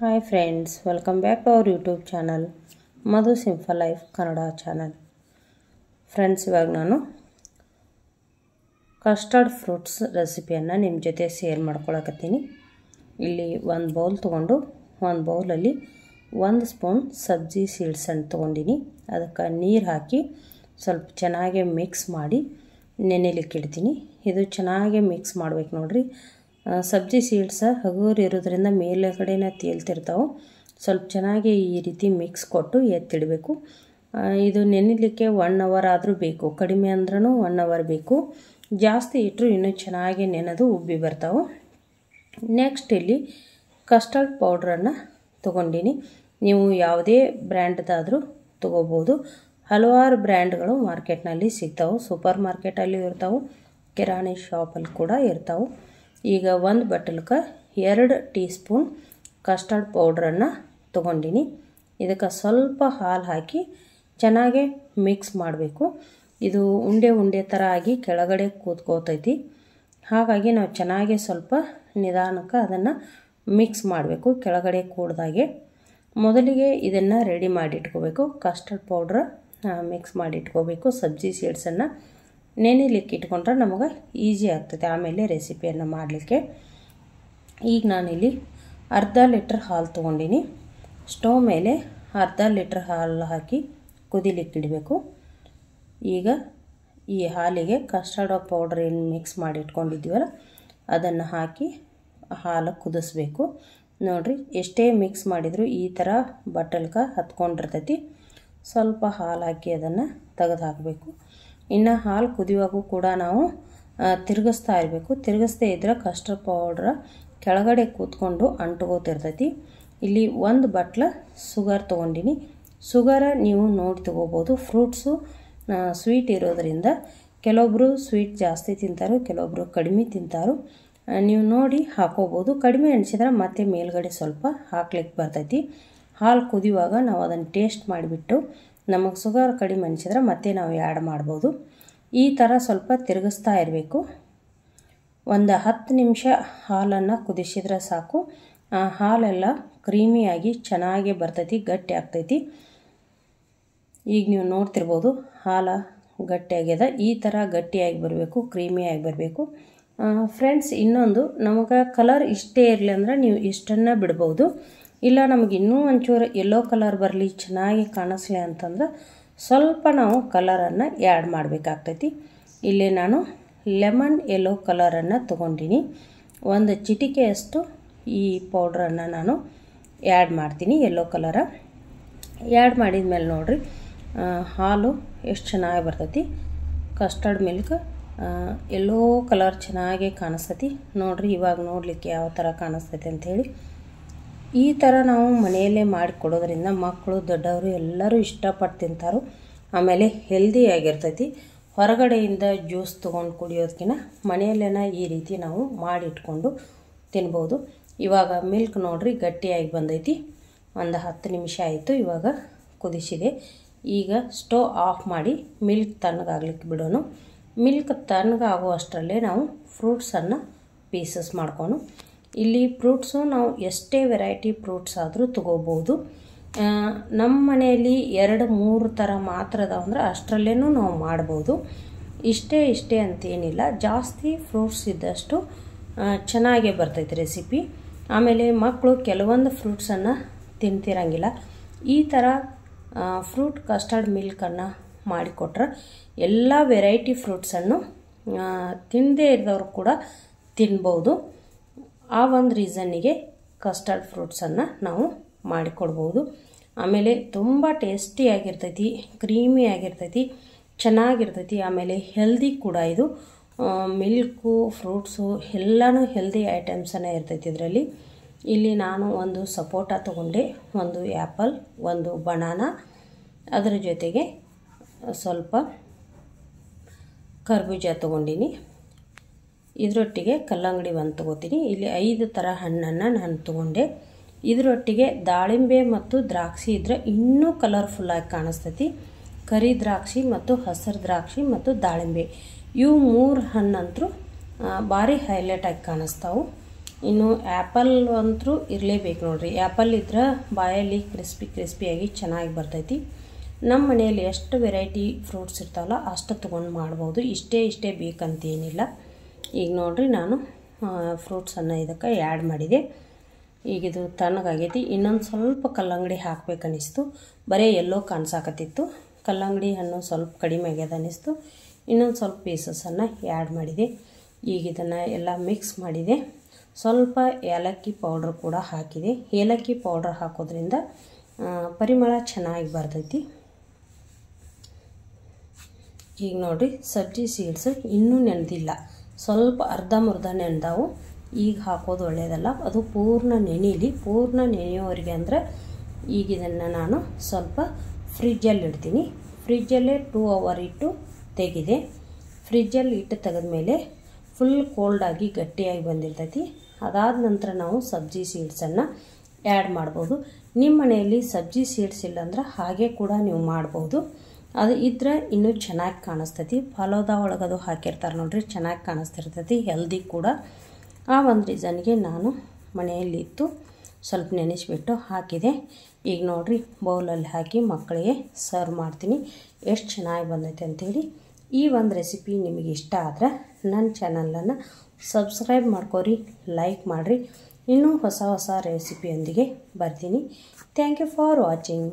Hi friends, welcome back to our YouTube channel Madhu simple life Kannada channel. Friends, ಇವಾಗ ನಾನು custard fruits ರೆಸಿಪಿಯನ್ನು ನಿಮ್ಮ ಜೊತೆ share ಮಾಡ್ಕೊಳಕತ್ತೀನಿ. ಇಲ್ಲಿ ಒಂದು ಬೌಲ್ ತೊಗೊಂಡು ಒಂದು ಬೌಲಲ್ಲಿ 1 ಸ್ಪೂನ್ ಸಬ್ಜಿ ಸೀಡ್ಸನ್ನು ತೊಗೊಂಡಿನಿ. ಅದಕ್ಕೆ ನೀರು ಹಾಕಿ ಸ್ವಲ್ಪ ಚೆನ್ನಾಗಿ ಮಿಕ್ಸ್ ಮಾಡಿ ನೆನೆಲಿಕ್ಕೆ ಇಡ್ತೀನಿ. ಇದು ಚೆನ್ನಾಗಿ ಮಿಕ್ಸ್ ಮಾಡ್ಬೇಕು ನೋಡಿರಿ. ಸಬ್ಜಿ ಸೀಡ್ಸ ಹಗುರು ಇರೋದ್ರಿಂದ ಮೇಲ್ಗಡೆನ ತೇಲ್ತಿರ್ತಾವೆ. ಸ್ವಲ್ಪ ಚೆನ್ನಾಗಿ ಈ ರೀತಿ ಮಿಕ್ಸ್ ಕೊಟ್ಟು ಎತ್ತಿಡಬೇಕು. ಇದು ನೆನೆಲಿಕ್ಕೆ 1 ಅವರ್ ಆದರೂ ಬೇಕು. ಕಡಿಮೆ ಅಂದ್ರೂ 1 ಅವರ್ ಬೇಕು. ಜಾಸ್ತಿ ಇಟ್ಟರು ಇನ್ನೂ ಚೆನ್ನಾಗಿ ನೆನೆದು ಉಬ್ಬಿ ಬರ್ತಾವೆ. ನೆಕ್ಸ್ಟ್ ಇಲ್ಲಿ ಕಸ್ಟರ್ಡ್ ಪೌಡ್ರನ್ನು ತೊಗೊಂಡಿನಿ. ನೀವು ಯಾವುದೇ ಬ್ರ್ಯಾಂಡ್ದಾದರೂ ತೊಗೋಬೋದು. ಹಲವಾರು ಬ್ರ್ಯಾಂಡ್ಗಳು ಮಾರ್ಕೆಟ್ನಲ್ಲಿ ಸಿಗ್ತಾವೆ. ಸೂಪರ್ ಮಾರ್ಕೆಟಲ್ಲಿ ಇರ್ತಾವೆ, ಕಿರಾಣಿ ಶಾಪಲ್ಲಿ ಕೂಡ ಇರ್ತಾವೆ. ಈಗ ಒಂದು ಬಟ್ಟಲಕ್ಕೆ 2 ಟೀ ಸ್ಪೂನ್ ಕಸ್ಟರ್ಡ್ ಪೌಡ್ರನ್ನು ತೊಗೊಂಡಿನಿ. ಇದಕ್ಕೆ ಸ್ವಲ್ಪ ಹಾಲು ಹಾಕಿ ಚೆನ್ನಾಗಿ ಮಿಕ್ಸ್ ಮಾಡಬೇಕು. ಇದು ಉಂಡೆ ಉಂಡೆ ಥರ ಆಗಿ ಕೆಳಗಡೆ ಕೂತ್ಕೋತೈತಿ. ಹಾಗಾಗಿ ನಾವು ಚೆನ್ನಾಗಿ ಸ್ವಲ್ಪ ನಿಧಾನಕ್ಕೆ ಅದನ್ನು ಮಿಕ್ಸ್ ಮಾಡಬೇಕು, ಕೆಳಗಡೆ ಕೂಡ್ದಾಗೆ. ಮೊದಲಿಗೆ ಇದನ್ನು ರೆಡಿ ಮಾಡಿ ಇಟ್ಕೋಬೇಕು. ಕಸ್ಟರ್ಡ್ ಪೌಡ್ರ್ ಮಿಕ್ಸ್ ಮಾಡಿ ಇಟ್ಕೋಬೇಕು. ಸಬ್ಜಿ ಸೀಡ್ಸನ್ನು ನೆನೆಲಿಕ್ಕೆ ಇಟ್ಕೊಂಡ್ರೆ ನಮಗೆ ಈಸಿ ಆಗ್ತದೆ ಆಮೇಲೆ ರೆಸಿಪಿಯನ್ನು ಮಾಡಲಿಕ್ಕೆ. ಈಗ ನಾನಿಲ್ಲಿ ಅರ್ಧ ಲೀಟ್ರ್ ಹಾಲು ತೊಗೊಂಡಿನಿ. ಸ್ಟವ್ ಮೇಲೆ ಅರ್ಧ ಲೀಟ್ರ್ ಹಾಲು ಹಾಕಿ ಕುದಿಲಿಕ್ಕೆ ಇಡಬೇಕು. ಈಗ ಈ ಹಾಲಿಗೆ ಕಸ್ಟರ್ಡ್ ಪೌಡ್ರ್ ಏನು ಮಿಕ್ಸ್ ಮಾಡಿ ಇಟ್ಕೊಂಡಿದ್ದೀವಲ್ಲ ಅದನ್ನು ಹಾಕಿ ಹಾಲು ಕುದಿಸ್ಬೇಕು. ನೋಡಿರಿ, ಎಷ್ಟೇ ಮಿಕ್ಸ್ ಮಾಡಿದರೂ ಈ ಥರ ಬಟ್ಟಲ್ಗೆ ಹತ್ಕೊಂಡಿರ್ತೈತಿ. ಸ್ವಲ್ಪ ಹಾಲು ಹಾಕಿ ಅದನ್ನು ತೆಗೆದು ಹಾಕಬೇಕು. ಇನ್ನು ಹಾಲು ಕುದಿಯುವಾಗೂ ಕೂಡ ನಾವು ತಿರುಗಿಸ್ತಾ ಇರಬೇಕು. ತಿರುಗಿಸ್ದೇ ಇದ್ದರೆ ಕಸ್ಟರ್ಡ್ ಪೌಡ್ರ್ ಕೆಳಗಡೆ ಕೂತ್ಕೊಂಡು ಅಂಟ್ಕೋತಿರ್ತೈತಿ. ಇಲ್ಲಿ 1 ಬಟ್ಲ ಶುಗರ್ ತೊಗೊಂಡಿನಿ. ಶುಗರ ನೀವು ನೋಡಿ ತೊಗೋಬೋದು. ಫ್ರೂಟ್ಸು ಸ್ವೀಟ್ ಇರೋದರಿಂದ ಕೆಲವೊಬ್ಬರು ಸ್ವೀಟ್ ಜಾಸ್ತಿ ತಿಂತಾರೋ, ಕೆಲವೊಬ್ಬರು ಕಡಿಮೆ ತಿಂತಾರೋ. ನೀವು ನೋಡಿ ಹಾಕೋಬೋದು. ಕಡಿಮೆ ಅನಿಸಿದ್ರೆ ಮತ್ತೆ ಮೇಲ್ಗಡೆ ಸ್ವಲ್ಪ ಹಾಕ್ಲಿಕ್ಕೆ ಬರ್ತೈತಿ. ಹಾಲು ಕುದಿಯುವಾಗ ನಾವು ಅದನ್ನು ಟೇಸ್ಟ್ ಮಾಡಿಬಿಟ್ಟು ನಮಗೆ ಶುಗರ್ ಕಡಿಮೆ ಅನಿಸಿದ್ರೆ ಮತ್ತೆ ನಾವು ಆ್ಯಡ್ ಮಾಡ್ಬೋದು. ಈ ಥರ ಸ್ವಲ್ಪ ತಿರುಗಿಸ್ತಾ ಇರಬೇಕು. ಒಂದು 10 ನಿಮಿಷ ಹಾಲನ್ನು ಕುದಿಸಿದ್ರೆ ಸಾಕು. ಆ ಹಾಲೆಲ್ಲ ಕ್ರೀಮಿಯಾಗಿ ಚೆನ್ನಾಗಿ ಬರ್ತೈತಿ, ಗಟ್ಟಿ ಆಗ್ತೈತಿ. ಈಗ ನೀವು ನೋಡ್ತಿರ್ಬೋದು ಹಾಲು ಗಟ್ಟಿಯಾಗ್ಯದ. ಈ ಥರ ಗಟ್ಟಿಯಾಗಿ ಬರಬೇಕು, ಕ್ರೀಮಿಯಾಗಿ ಬರಬೇಕು. ಫ್ರೆಂಡ್ಸ್, ಇನ್ನೊಂದು, ನಮಗೆ ಕಲರ್ ಇಷ್ಟೇ ಇರಲಿ ಅಂದ್ರೆ ನೀವು ಇಷ್ಟನ್ನು ಬಿಡ್ಬೋದು. ಇಲ್ಲ ನಮಗೆ ಇನ್ನೂ ಒಂಚೂರು ಯೆಲ್ಲೋ ಕಲರ್ ಬರಲಿ, ಚೆನ್ನಾಗಿ ಕಾಣಿಸ್ಲಿ ಅಂತಂದ್ರೆ ಸ್ವಲ್ಪ ನಾವು ಕಲರನ್ನು ಆ್ಯಡ್ ಮಾಡಬೇಕಾಗ್ತೈತಿ. ಇಲ್ಲಿ ನಾನು ಲೆಮನ್ ಯೆಲ್ಲೋ ಕಲರನ್ನು ತೊಗೊಂಡಿನಿ. 1 ಚಿಟಿಕೆಯಷ್ಟು ಈ ಪೌಡ್ರನ್ನು ನಾನು ಆ್ಯಡ್ ಮಾಡ್ತೀನಿ. ಯೆಲ್ಲೋ ಕಲರ ಆ್ಯಡ್ ಮಾಡಿದ ಮೇಲೆ ನೋಡಿರಿ ಹಾಲು ಎಷ್ಟು ಚೆನ್ನಾಗಿ ಬರ್ತೈತಿ. ಕಸ್ಟರ್ಡ್ ಮಿಲ್ಕ್ ಯೆಲ್ಲೋ ಕಲರ್ ಚೆನ್ನಾಗಿ ಕಾಣಿಸ್ತೈತಿ. ನೋಡಿರಿ, ಇವಾಗ ನೋಡಲಿಕ್ಕೆ ಯಾವ ಥರ ಕಾಣಿಸ್ತೈತಿ ಅಂಥೇಳಿ. ಈ ಥರ ನಾವು ಮನೆಯಲ್ಲೇ ಮಾಡಿ ಕೊಡೋದ್ರಿಂದ ಮಕ್ಕಳು ದೊಡ್ಡವರು ಎಲ್ಲರೂ ಇಷ್ಟಪಟ್ಟು ತಿಂತಾರೋ. ಆಮೇಲೆ ಹೆಲ್ದಿಯಾಗಿರ್ತೈತಿ. ಹೊರಗಡೆಯಿಂದ ಜ್ಯೂಸ್ ತೊಗೊಂಡು ಕುಡಿಯೋದಕ್ಕಿಂತ ಮನೆಯಲ್ಲೇ ಈ ರೀತಿ ನಾವು ಮಾಡಿಟ್ಕೊಂಡು ತಿನ್ಬೋದು. ಇವಾಗ ಮಿಲ್ಕ್ ನೋಡಿರಿ ಗಟ್ಟಿಯಾಗಿ ಬಂದೈತಿ. ಒಂದು 10 ನಿಮಿಷ ಆಯಿತು. ಇವಾಗ ಕುದಿಸಿದೆ. ಈಗ ಸ್ಟವ್ ಆಫ್ ಮಾಡಿ ಮಿಲ್ಕ್ ತಣ್ಣಗಾಗ್ಲಿಕ್ಕೆ ಬಿಡೋಣ. ಮಿಲ್ಕ್ ತಣ್ಣಗಾಗೋ ಅಷ್ಟರಲ್ಲೇ ನಾವು ಫ್ರೂಟ್ಸನ್ನು ಪೀಸಸ್ ಮಾಡ್ಕೊಂಡು, ಇಲ್ಲಿ ಫ್ರೂಟ್ಸು ನಾವು ಎಷ್ಟೇ ವೆರೈಟಿ ಫ್ರೂಟ್ಸ್ ಆದರೂ ತೊಗೋಬೋದು. ನಮ್ಮ ಮನೆಯಲ್ಲಿ 2-3 ಥರ ಮಾತ್ರ ಅದಾವೆ ಅಂದ್ರೆ ಅಷ್ಟರಲ್ಲೇನೂ ನಾವು ಮಾಡ್ಬೋದು. ಇಷ್ಟೇ ಅಂತೇನಿಲ್ಲ. ಜಾಸ್ತಿ ಫ್ರೂಟ್ಸ್ ಇದ್ದಷ್ಟು ಚೆನ್ನಾಗೇ ಬರ್ತೈತೆ ರೆಸಿಪಿ. ಆಮೇಲೆ ಮಕ್ಕಳು ಕೆಲವೊಂದು ಫ್ರೂಟ್ಸನ್ನು ತಿಂತಿರಂಗಿಲ್ಲ. ಈ ಥರ ಫ್ರೂಟ್ ಕಸ್ಟರ್ಡ್ ಮಿಲ್ಕನ್ನು ಮಾಡಿಕೊಟ್ರೆ ಎಲ್ಲ ವೆರೈಟಿ ಫ್ರೂಟ್ಸನ್ನು ತಿನ್ನದೇ ಇರೋರು ಕೂಡ ತಿನ್ಬೋದು. ಆ ಒಂದು ರೀಸನ್ನಿಗೆ ಕಸ್ಟರ್ಡ್ ಫ್ರೂಟ್ಸನ್ನು ನಾವು ಮಾಡಿಕೊಡ್ಬೋದು. ಆಮೇಲೆ ತುಂಬ ಟೇಸ್ಟಿಯಾಗಿರ್ತೈತಿ, ಕ್ರೀಮಿ ಆಗಿರ್ತೈತಿ, ಚೆನ್ನಾಗಿರ್ತೈತಿ. ಆಮೇಲೆ ಹೆಲ್ದಿ ಕೂಡ ಇದು. ಮಿಲ್ಕು, ಫ್ರೂಟ್ಸು ಎಲ್ಲನೂ ಹೆಲ್ದಿ ಐಟಮ್ಸನ್ನೇ ಇರ್ತೈತಿ ಇದರಲ್ಲಿ. ಇಲ್ಲಿ ನಾನು 1 ಸಪೋಟ ತೊಗೊಂಡೆ, 1 ಆ್ಯಪಲ್, 1 ಬನಾನಾ, ಅದರ ಜೊತೆಗೆ ಸ್ವಲ್ಪ ಕರ್ಬೂಜ ತೊಗೊಂಡಿನಿ. ಇದರೊಟ್ಟಿಗೆ ಕಲ್ಲಂಗಡಿ 1 ತೊಗೋತೀನಿ. ಇಲ್ಲಿ 5 ಥರ ಹಣ್ಣನ್ನು ನಾನು ತೊಗೊಂಡೆ. ಇದರೊಟ್ಟಿಗೆ ದಾಳಿಂಬೆ ಮತ್ತು ದ್ರಾಕ್ಷಿ ಇದ್ದರೆ ಇನ್ನೂ ಕಲರ್ಫುಲ್ಲಾಗಿ ಕಾಣಿಸ್ತೈತಿ. ಕರಿ ದ್ರಾಕ್ಷಿ ಮತ್ತು ಹಸಿರು ದ್ರಾಕ್ಷಿ ಮತ್ತು ದಾಳಿಂಬೆ, ಇವು 3 ಹಣ್ಣಂತರೂ ಭಾರಿ ಹೈಲೈಟಾಗಿ ಕಾಣಿಸ್ತಾವೆ. ಇನ್ನು ಆ್ಯಪಲ್ ಅಂತೂ ಇರಲೇಬೇಕು ನೋಡಿರಿ. ಆ್ಯಪಲ್ ಇದ್ರೆ ಬಾಯಲ್ಲಿ ಕ್ರಿಸ್ಪಿಯಾಗಿ ಚೆನ್ನಾಗಿ ಬರ್ತೈತಿ. ನಮ್ಮ ಮನೆಯಲ್ಲಿ ಎಷ್ಟು ವೆರೈಟಿ ಫ್ರೂಟ್ಸ್ ಇರ್ತಾವಲ್ಲ ಅಷ್ಟು ತೊಗೊಂಡು ಮಾಡ್ಬೋದು. ಇಷ್ಟೇ ಬೇಕಂತೇನಿಲ್ಲ. ಈಗ ನೋಡಿರಿ ನಾನು ಫ್ರೂಟ್ಸನ್ನು ಇದಕ್ಕೆ ಆ್ಯಡ್ ಮಾಡಿದೆ. ಈಗಿದು ತಣ್ಣಗಾಗೈತಿ. ಇನ್ನೊಂದು ಸ್ವಲ್ಪ ಕಲ್ಲಂಗಡಿ ಹಾಕಬೇಕನ್ನಿಸ್ತು. ಬರೀ ಎಲ್ಲೋ ಕಾಣಿಸಾಕತ್ತಿತ್ತು. ಕಲ್ಲಂಗಡಿ ಹಣ್ಣು ಸ್ವಲ್ಪ ಕಡಿಮೆ ಆಗ್ಯದ ಅನ್ನಿಸ್ತು. ಇನ್ನೊಂದು ಸ್ವಲ್ಪ ಪೀಸಸನ್ನು ಆ್ಯಡ್ ಮಾಡಿದೆ. ಈಗ ಇದನ್ನು ಎಲ್ಲ ಮಿಕ್ಸ್ ಮಾಡಿದೆ. ಸ್ವಲ್ಪ ಏಲಕ್ಕಿ ಪೌಡ್ರ್ ಕೂಡ ಹಾಕಿದೆ. ಏಲಕ್ಕಿ ಪೌಡ್ರ್ ಹಾಕೋದ್ರಿಂದ ಪರಿಮಳ ಚೆನ್ನಾಗಿ ಬರ್ತೈತಿ. ಈಗ ನೋಡಿರಿ ಸಬ್ಜಿ ಸೀಡ್ಸ್ ಇನ್ನೂ ನೆನೆದಿಲ್ಲ, ಸ್ವಲ್ಪ ಅರ್ಧಂಬರ್ಧ ನೆನೆದಾವು. ಈಗ ಹಾಕೋದು ಒಳ್ಳೆಯದಲ್ಲ, ಅದು ಪೂರ್ಣ ನೆನೀಲಿ. ಪೂರ್ಣ ನೆನೆಯೋವರೆಗೆ ಅಂದರೆ ಈಗ ಇದನ್ನು ನಾನು ಸ್ವಲ್ಪ ಫ್ರಿಜ್ಜಲ್ಲಿ ಇಡ್ತೀನಿ. ಫ್ರಿಜ್ಜಲ್ಲೇ 2 ಅವರ್ ಇಟ್ಟು ತೆಗೆದೆ. ಫ್ರಿಜ್ಜಲ್ಲಿ ಇಟ್ಟು ತೆಗೆದ್ಮೇಲೆ ಫುಲ್ ಕೋಲ್ಡಾಗಿ ಗಟ್ಟಿಯಾಗಿ ಬಂದಿರ್ತೈತಿ. ಅದಾದ ನಂತರ ನಾವು ಸಬ್ಜಿ ಸೀಡ್ಸನ್ನು ಆ್ಯಡ್ ಮಾಡ್ಬೋದು. ನಿಮ್ಮ ಮನೆಯಲ್ಲಿ ಸಬ್ಜಿ ಸೀಡ್ಸ್ ಇಲ್ಲಾಂದ್ರೆ ಹಾಗೆ ಕೂಡ ನೀವು ಮಾಡ್ಬೋದು. ಅದು ಇದ್ರೆ ಇನ್ನೂ ಚೆನ್ನಾಗಿ ಕಾಣಿಸ್ತೈತಿ. ಫಲೋದಾ ಒಳಗದು ಹಾಕಿರ್ತಾರೆ ನೋಡ್ರಿ, ಚೆನ್ನಾಗಿ ಕಾಣಿಸ್ತಿರ್ತೈತಿ, ಹೆಲ್ದಿ ಕೂಡ. ಆ ಒಂದು ರೀಸನ್ಗೆ ನಾನು ಮನೆಯಲ್ಲಿತ್ತು ಸ್ವಲ್ಪ ನೆನೆಸಿಬಿಟ್ಟು ಹಾಕಿದೆ. ಈಗ ನೋಡಿರಿ ಬೌಲಲ್ಲಿ ಹಾಕಿ ಮಕ್ಕಳಿಗೆ ಸರ್ವ್ ಮಾಡ್ತೀನಿ. ಎಷ್ಟು ಚೆನ್ನಾಗಿ ಬಂದೈತೆ ಅಂಥೇಳಿ. ಈ ಒಂದು ರೆಸಿಪಿ ನಿಮಗೆ ಇಷ್ಟ ಆದರೆ ನನ್ನ ಚಾನಲನ್ನು ಸಬ್ಸ್ಕ್ರೈಬ್ ಮಾಡ್ಕೊರಿ, ಲೈಕ್ ಮಾಡಿರಿ. ಇನ್ನೂ ಹೊಸ ರೆಸಿಪಿಯೊಂದಿಗೆ ಬರ್ತೀನಿ. Thank you for watching.